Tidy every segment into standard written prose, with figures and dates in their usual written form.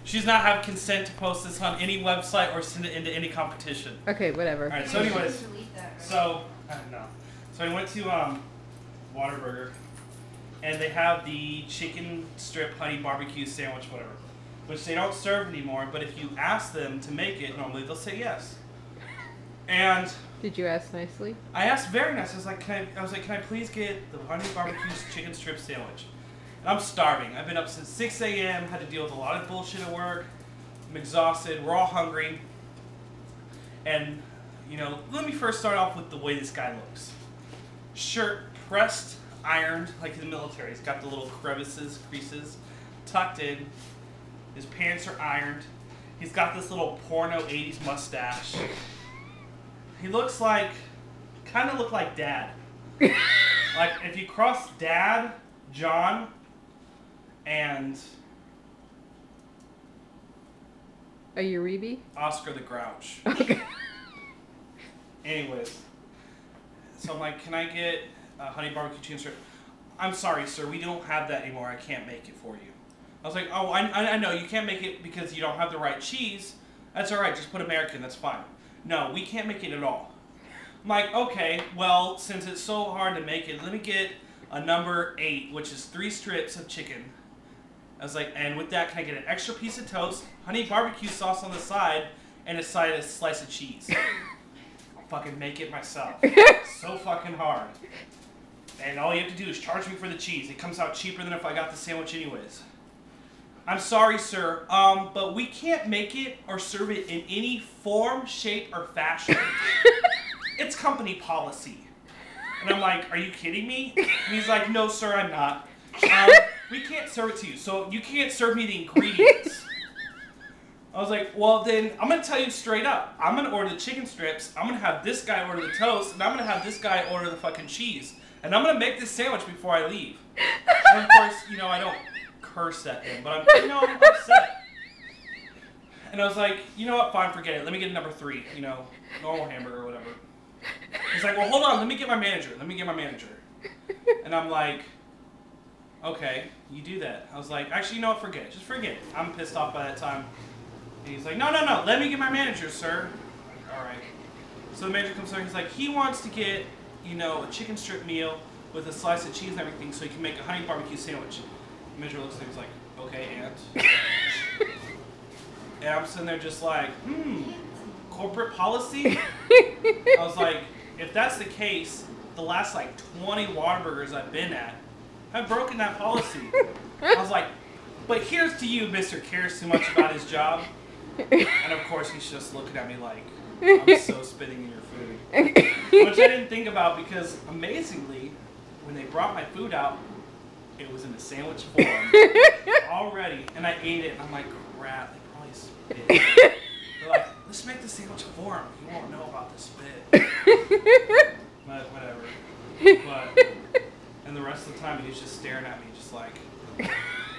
She does not have consent to post this on any website or send it into any competition. Okay, whatever. All right. So, anyways, I don't know. So I went to Whataburger, and they have the chicken strip honey barbecue sandwich, whatever, which they don't serve anymore. But if you ask them to make it, normally they'll say yes. And did you ask nicely? I asked very nice. I was like, can I please get the honey barbecue chicken strip sandwich? I'm starving. I've been up since 6 a.m., had to deal with a lot of bullshit at work. I'm exhausted. We're all hungry. And, you know, let me first start off with the way this guy looks. Shirt pressed, ironed, like the military. He's got the little creases, tucked in. His pants are ironed. He's got this little porno 80s mustache. He looks like, kind of look like Dad. Like, if you cross Dad, John, and a Uribe? Oscar the Grouch. Okay. Anyways, so I'm like, can I get a honey barbecue chicken strip? I'm sorry, sir, we don't have that anymore. I can't make it for you. I was like, oh, I know you can't make it because you don't have the right cheese. That's all right. Just put American. That's fine. No, we can't make it at all. I'm like, okay, well, since it's so hard to make it, let me get a number 8, which is 3 strips of chicken. I was like, and with that, can I get an extra piece of toast, honey barbecue sauce on the side, and a slice of cheese? I'll fucking make it myself. So fucking hard. And all you have to do is charge me for the cheese. It comes out cheaper than if I got the sandwich anyways. I'm sorry, sir, but we can't make it or serve it in any form, shape, or fashion. It's company policy. And I'm like, are you kidding me? And he's like, no, sir, I'm not. We can't serve it to you, so you can't serve me the ingredients. I was like, well, then I'm going to tell you straight up. I'm going to order the chicken strips, I'm going to have this guy order the toast, and I'm going to have this guy order the fucking cheese. And I'm going to make this sandwich before I leave. And of course, you know, I don't curse at him, but I'm upset. And I was like, you know what, fine, forget it. Let me get a number 3, you know, normal hamburger or whatever. He's like, well, hold on, let me get my manager. And I'm like, okay, you do that. I was like, actually, you know what, forget it. Just forget it. I'm pissed off by that time. And he's like, no, let me get my manager, sir. I'm like, all right. So the manager comes over, he's like, he wants to get, you know, a chicken strip meal with a slice of cheese and everything so he can make a honey barbecue sandwich. The manager looks at him, he's like, okay, and? And I'm sitting there just like, corporate policy? I was like, if that's the case, the last like 20 Whataburgers I've been at, I've broken that policy. I was like, but here's to you, Mr. Cares too much about his job. And of course he's just looking at me like, I'm so spitting in your food. Which I didn't think about because amazingly, when they brought my food out, it was in a sandwich form already. And I ate it and I'm like, crap, they probably spit. They're like, let's make the sandwich form. You won't know about the spit. But whatever. And the rest of the time he's just staring at me just like.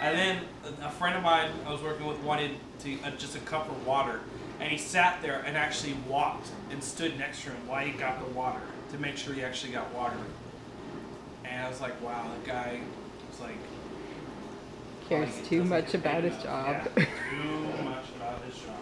And then a friend of mine I was working with wanted to just a cup of water. And he sat there and actually walked and stood next to him while he got the water to make sure he actually got water. And I was like, wow, that guy was like... cares too much about his job. Yeah, too much about his job.